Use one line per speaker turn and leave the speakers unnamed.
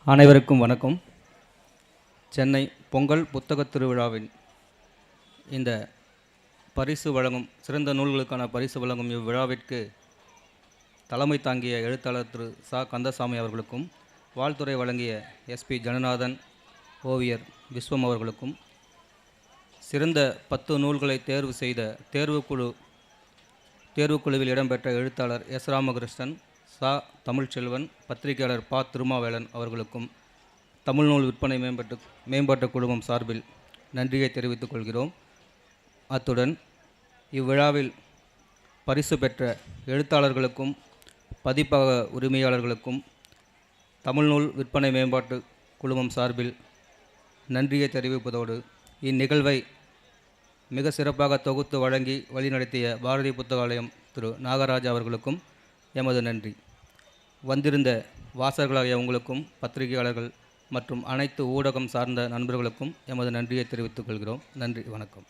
அனைவருக்கும் வணக்கம். சென்னை பொங்கல் புத்தகத் திருவிழாவின் இந்த பரிசு வழங்கும் சிறந்த நூல்களுக்கான பரிசு வழங்கும் இவ்விழாவிற்கு தலைமை தாங்கிய எழுத்தாளர் திரு சா கந்தசாமி அவர்களுக்கும், வாழ்த்துறை வழங்கிய எஸ்பி ஜனநாதன், ஓவியர் விஸ்வம் அவர்களுக்கும், சிறந்த 10 நூல்களை தேர்வு செய்த தேர்வுக்குழுவில் இடம்பெற்ற எழுத்தாளர் எஸ் ராமகிருஷ்ணன், சா தமிழ்ச்செல்வன், பத்திரிகையாளர் பா திருமாவேலன் அவர்களுக்கும் தமிழ் நூல் விற்பனை மேம்பாட்டு குழுமம் சார்பில் நன்றியை தெரிவித்துக் கொள்கிறோம். அத்துடன் இவ்விழாவில் பரிசு பெற்ற எழுத்தாளர்களுக்கும் பதிப்பக உரிமையாளர்களுக்கும் தமிழ் நூல் விற்பனை மேம்பாட்டு குழுமம் சார்பில் நன்றியை தெரிவிப்பதோடு, இந்நிகழ்வை மிக சிறப்பாக தொகுத்து வழங்கி வழிநடத்திய பாரதி புத்தகாலயம் திரு நாகராஜ் அவர்களுக்கும் எமது நன்றி. வந்திருந்த வாசகர்களாகிய உங்களுக்கும், பத்திரிகையாளர்கள் மற்றும் அனைத்து ஊடகம் சார்ந்த நண்பர்களுக்கும் எமது நன்றியை தெரிவித்துக் கொள்கிறோம். நன்றி, வணக்கம்.